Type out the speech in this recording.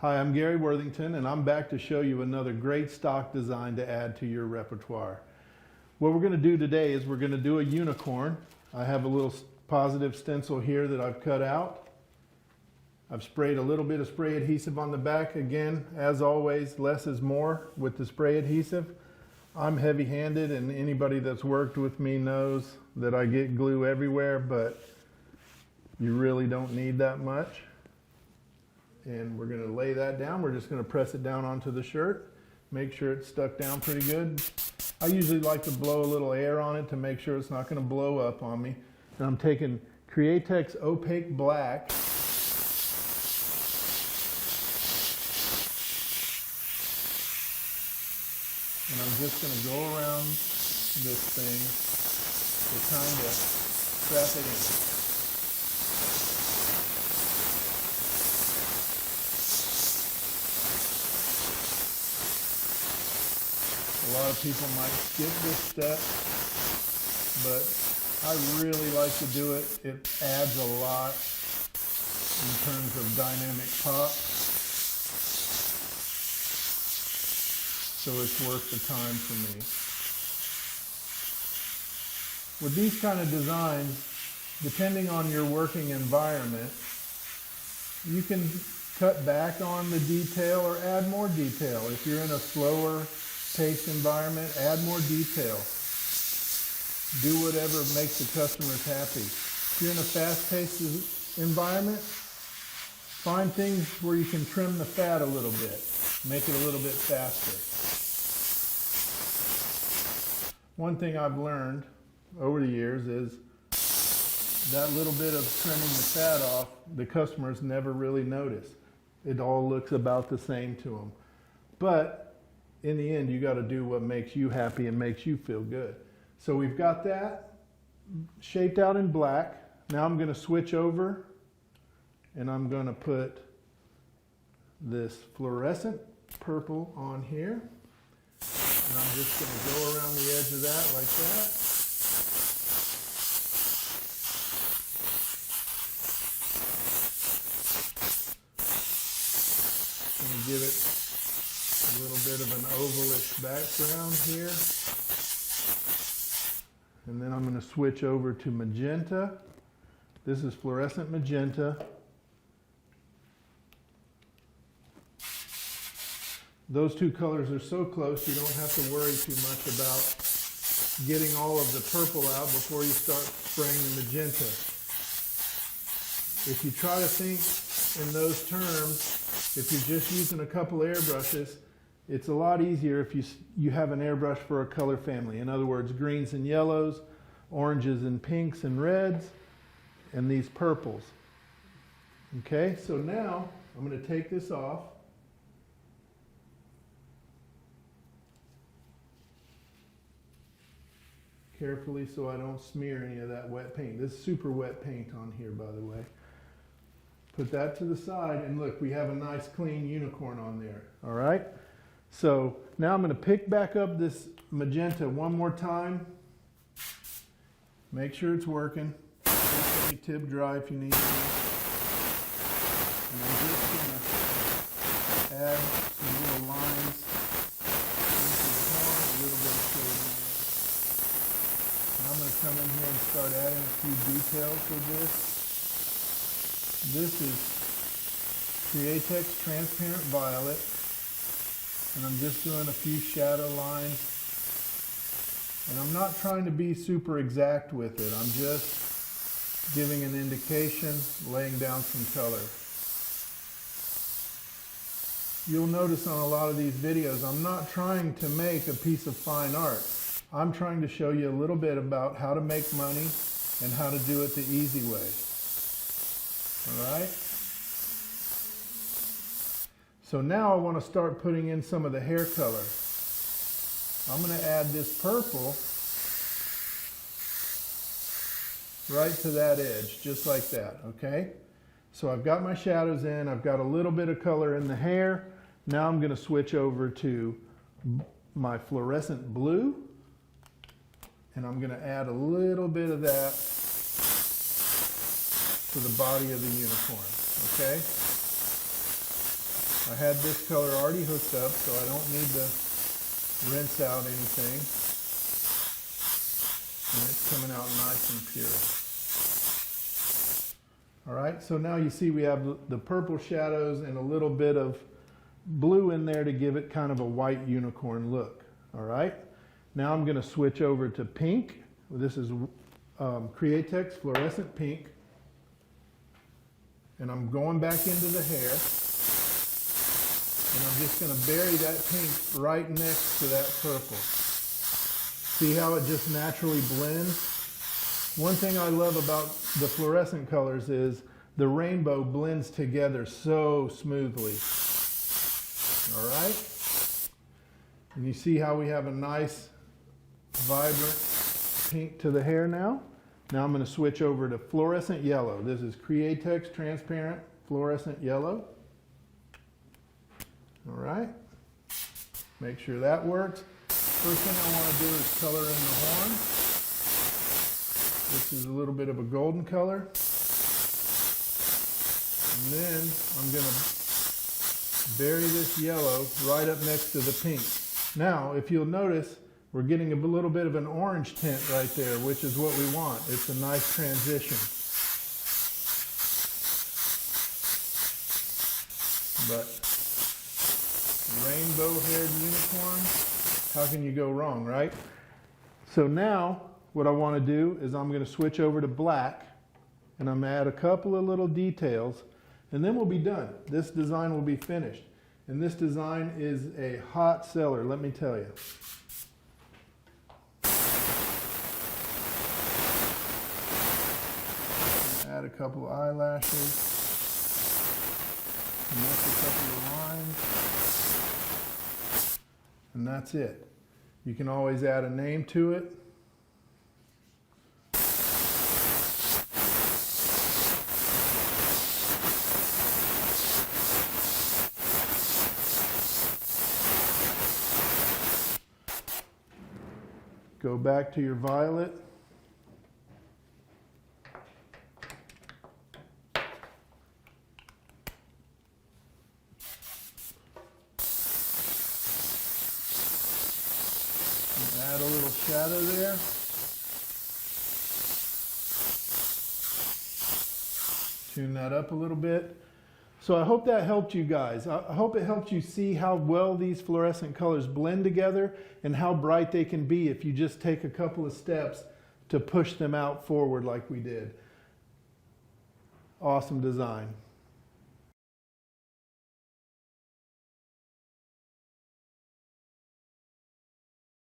Hi, I'm Gary Worthington, and I'm back to show you another great stock design to add to your repertoire. What we're going to do today is we're going to do a unicorn. I have a little positive stencil here that I've cut out. I've sprayed a little bit of spray adhesive on the back. Again, as always, less is more with the spray adhesive. I'm heavy-handed, and anybody that's worked with me knows that I get glue everywhere, but you really don't need that much. And we're going to lay that down. We're just going to press it down onto the shirt. Make sure it's stuck down pretty good. I usually like to blow a little air on it to make sure it's not going to blow up on me. And I'm taking Createx Opaque Black. And I'm just going to go around this thing to kind of trap it in. A lot of people might skip this step, but I really like to do it. It adds a lot in terms of dynamic pop. So it's worth the time for me. With these kind of designs, depending on your working environment, you can cut back on the detail or add more detail. If you're in a slower paced environment, add more detail. Do whatever makes the customers happy. If you're in a fast-paced environment, find things where you can trim the fat a little bit, make it a little bit faster. One thing I've learned over the years is that little bit of trimming the fat off, the customers never really notice. It all looks about the same to them. But in the end, you got to do what makes you happy and makes you feel good. So we've got that shaped out in black. Now I'm going to switch over and I'm going to put this fluorescent purple on here. And I'm just going to go around the edge of that like that. And give it a little bit of an ovalish background here. And then I'm going to switch over to magenta. This is fluorescent magenta. Those two colors are so close you don't have to worry too much about getting all of the purple out before you start spraying the magenta. If you try to think in those terms, if you're just using a couple airbrushes, it's a lot easier if you have an airbrush for a color family. In other words, greens and yellows, oranges and pinks and reds, and these purples. Okay, so now I'm going to take this off. Carefully so I don't smear any of that wet paint. This is super wet paint on here, by the way. Put that to the side, and look, we have a nice clean unicorn on there. All right? So now I'm going to pick back up this magenta one more time. Make sure it's working. Let me tip dry if you need to. And I'm just going to add some little lines into the horn, a little bit of shading. And I'm going to come in here and start adding a few details with this. This is Createx Transparent Violet. And I'm just doing a few shadow lines. And I'm not trying to be super exact with it. I'm just giving an indication, laying down some color. You'll notice on a lot of these videos, I'm not trying to make a piece of fine art. I'm trying to show you a little bit about how to make money and how to do it the easy way. All right? So now I want to start putting in some of the hair color. I'm going to add this purple right to that edge, just like that, okay? So I've got my shadows in, I've got a little bit of color in the hair. Now I'm going to switch over to my fluorescent blue, and I'm going to add a little bit of that to the body of the unicorn, okay? I had this color already hooked up, so I don't need to rinse out anything. And it's coming out nice and pure. All right, so now you see we have the purple shadows and a little bit of blue in there to give it kind of a white unicorn look. All right, now I'm going to switch over to pink. This is Createx Fluorescent Pink. And I'm going back into the hair. And I'm just going to bury that pink right next to that purple. See how it just naturally blends? One thing I love about the fluorescent colors is the rainbow blends together so smoothly. All right? And you see how we have a nice, vibrant pink to the hair now? Now I'm going to switch over to fluorescent yellow. This is Createx Transparent Fluorescent Yellow. All right? Make sure that works. First thing I want to do is color in the horn. This is a little bit of a golden color. And then I'm going to bury this yellow right up next to the pink. Now, if you'll notice, we're getting a little bit of an orange tint right there, which is what we want. It's a nice transition. But rainbow-haired unicorn, how can you go wrong, right? So now, what I want to do is I'm going to switch over to black, and I'm going to add a couple of little details, and then we'll be done. This design will be finished. And this design is a hot seller, let me tell you. Add a couple of eyelashes, connect a couple of lines, and that's it. You can always add a name to it. Go back to your violet. Add a little shadow there. Tune that up a little bit. So I hope that helped you guys. I hope it helped you see how well these fluorescent colors blend together and how bright they can be if you just take a couple of steps to push them out forward like we did. Awesome design.